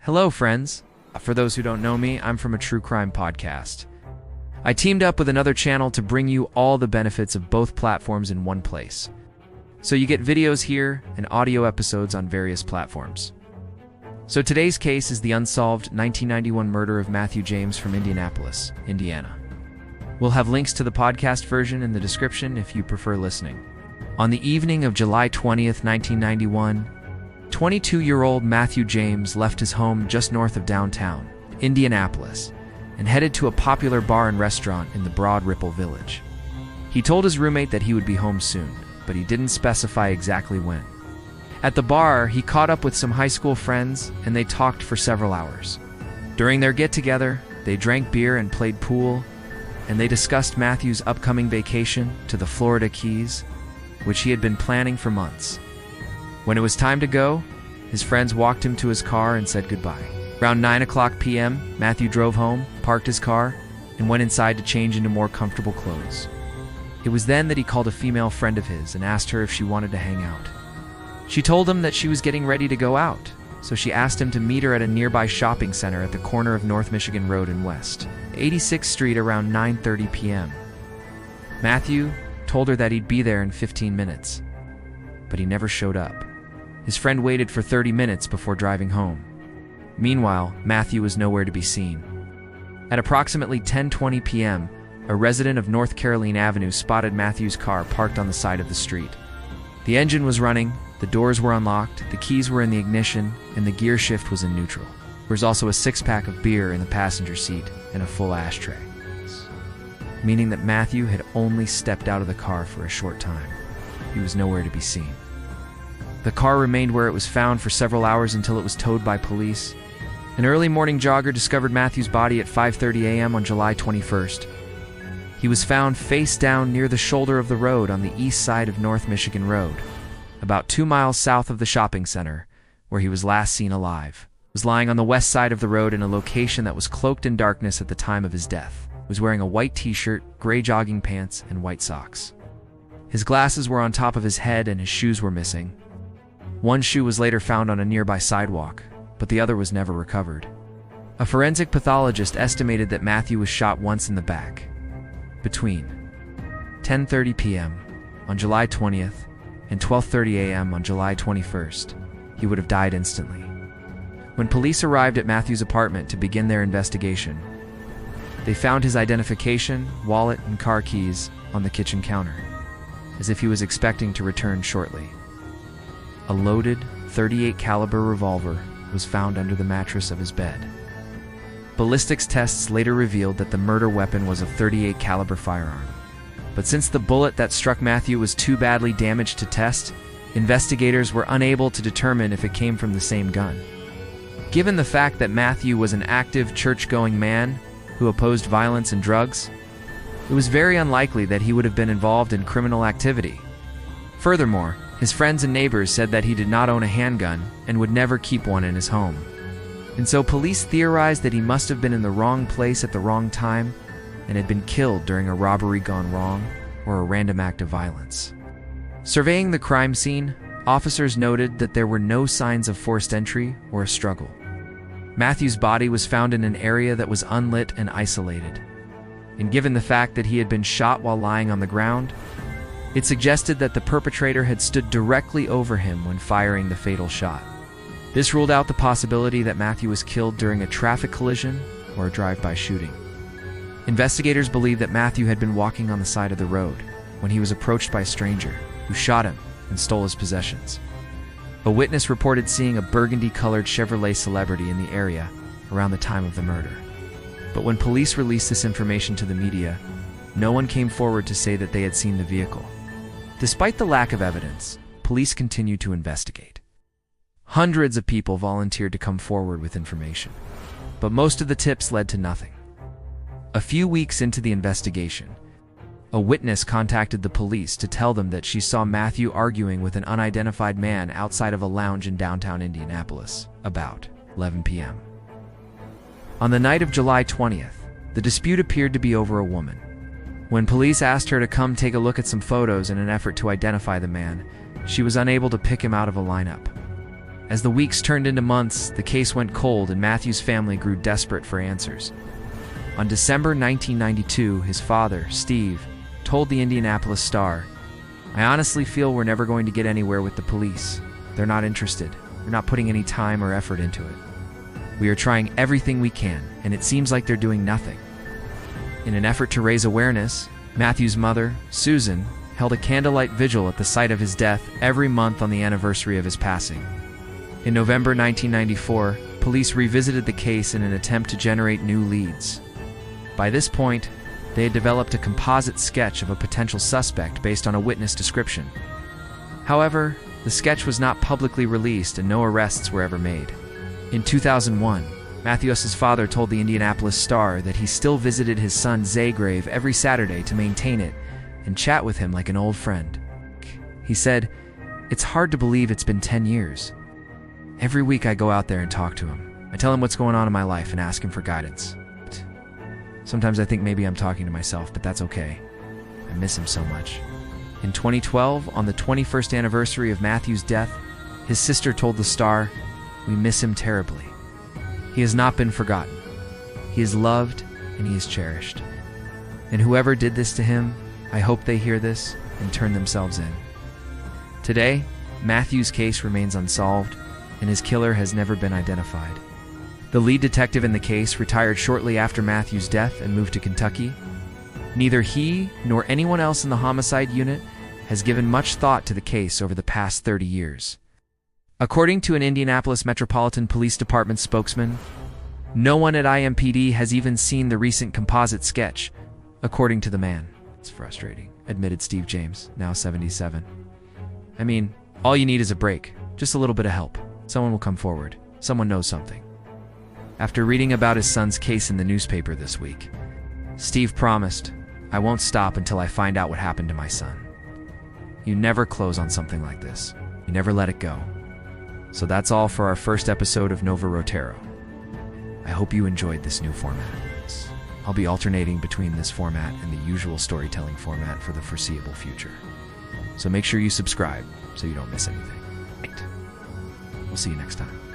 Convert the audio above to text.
Hello, friends. For those who don't know me, I'm from a true crime podcast. I teamed up with another channel to bring you all the benefits of both platforms in one place. So you get videos here and audio episodes on various platforms. So today's case is the unsolved 1991 murder of Matthew James from Indianapolis, Indiana. We'll have links to the podcast version in the description if you prefer listening. On the evening of July 20th, 1991, 22-year-old Matthew James left his home just north of downtown, Indianapolis, and headed to a popular bar and restaurant in the Broad Ripple Village. He told his roommate that he would be home soon, but he didn't specify exactly when. At the bar, he caught up with some high school friends, and they talked for several hours. During their get-together, they drank beer and played pool, and they discussed Matthew's upcoming vacation to the Florida Keys, which he had been planning for months. When it was time to go, his friends walked him to his car and said goodbye. Around 9 p.m., Matthew drove home, parked his car, and went inside to change into more comfortable clothes. It was then that he called a female friend of his and asked her if she wanted to hang out. She told him that she was getting ready to go out, so she asked him to meet her at a nearby shopping center at the corner of North Michigan Road and West 86th Street around 9:30 p.m. Matthew told her that he'd be there in 15 minutes, but he never showed up. His friend waited for 30 minutes before driving home. Meanwhile, Matthew was nowhere to be seen. At approximately 10:20 p.m., a resident of North Caroline Avenue spotted Matthew's car parked on the side of the street. The engine was running, the doors were unlocked, the keys were in the ignition, and the gear shift was in neutral. There was also a six-pack of beer in the passenger seat and a full ashtray, meaning that Matthew had only stepped out of the car for a short time. He was nowhere to be seen. The car remained where it was found for several hours until it was towed by police. An early morning jogger discovered Matthew's body at 5:30 a.m. on July 21st. He was found face down near the shoulder of the road on the east side of North Michigan Road, about 2 miles south of the shopping center, where he was last seen alive. He was lying on the west side of the road in a location that was cloaked in darkness at the time of his death. He was wearing a white t-shirt, gray jogging pants, and white socks. His glasses were on top of his head and his shoes were missing. One shoe was later found on a nearby sidewalk, but the other was never recovered. A forensic pathologist estimated that Matthew was shot once in the back. Between 10:30 p.m. on July 20th and 12:30 a.m. on July 21st, he would have died instantly. When police arrived at Matthew's apartment to begin their investigation, they found his identification, wallet, and car keys on the kitchen counter, as if he was expecting to return shortly. A loaded .38 caliber revolver was found under the mattress of his bed. Ballistics tests later revealed that the murder weapon was a .38 caliber firearm. But since the bullet that struck Matthew was too badly damaged to test, investigators were unable to determine if it came from the same gun. Given the fact that Matthew was an active church-going man who opposed violence and drugs, it was very unlikely that he would have been involved in criminal activity. Furthermore, his friends and neighbors said that he did not own a handgun and would never keep one in his home. And so police theorized that he must have been in the wrong place at the wrong time and had been killed during a robbery gone wrong or a random act of violence. Surveying the crime scene, officers noted that there were no signs of forced entry or a struggle. Matthew's body was found in an area that was unlit and isolated. And given the fact that he had been shot while lying on the ground, it suggested that the perpetrator had stood directly over him when firing the fatal shot. This ruled out the possibility that Matthew was killed during a traffic collision or a drive-by shooting. Investigators believe that Matthew had been walking on the side of the road when he was approached by a stranger who shot him and stole his possessions. A witness reported seeing a burgundy-colored Chevrolet Celebrity in the area around the time of the murder. But when police released this information to the media, no one came forward to say that they had seen the vehicle. Despite the lack of evidence, police continued to investigate. Hundreds of people volunteered to come forward with information, but most of the tips led to nothing. A few weeks into the investigation, a witness contacted the police to tell them that she saw Matthew arguing with an unidentified man outside of a lounge in downtown Indianapolis, about 11 p.m. On the night of July 20th, the dispute appeared to be over a woman. When police asked her to come take a look at some photos in an effort to identify the man, she was unable to pick him out of a lineup. As the weeks turned into months, the case went cold and Matthew's family grew desperate for answers. On December 1992, his father, Steve, told the Indianapolis Star, "I honestly feel we're never going to get anywhere with the police. They're not interested. They're not putting any time or effort into it. We are trying everything we can, and it seems like they're doing nothing." In an effort to raise awareness, Matthew's mother, Susan, held a candlelight vigil at the site of his death every month on the anniversary of his passing. In November 1994, police revisited the case in an attempt to generate new leads. By this point, they had developed a composite sketch of a potential suspect based on a witness description. However, the sketch was not publicly released and no arrests were ever made. In 2001, Matthew's father told the Indianapolis Star that he still visited his son Zay's grave every Saturday to maintain it and chat with him like an old friend. He said, "It's hard to believe it's been 10 years. Every week I go out there and talk to him. I tell him what's going on in my life and ask him for guidance. Sometimes I think maybe I'm talking to myself, but that's okay. I miss him so much." In 2012, on the 21st anniversary of Matthew's death, his sister told the Star, "We miss him terribly. He has not been forgotten. He is loved and he is cherished. And whoever did this to him, I hope they hear this and turn themselves in." Today, Matthew's case remains unsolved, and his killer has never been identified. The lead detective in the case retired shortly after Matthew's death and moved to Kentucky. Neither he nor anyone else in the homicide unit has given much thought to the case over the past 30 years. According to an Indianapolis Metropolitan Police Department spokesman, no one at IMPD has even seen the recent composite sketch, according to the man. "It's frustrating," admitted Steve James, now 77. "I mean, all you need is a break, just a little bit of help. Someone will come forward. Someone knows something." After reading about his son's case in the newspaper this week, Steve promised, "I won't stop until I find out what happened to my son." You never close on something like this. You never let it go. So that's all for our first episode of Nova Rotero. I hope you enjoyed this new format. I'll be alternating between this format and the usual storytelling format for the foreseeable future. So make sure you subscribe so you don't miss anything. We'll see you next time.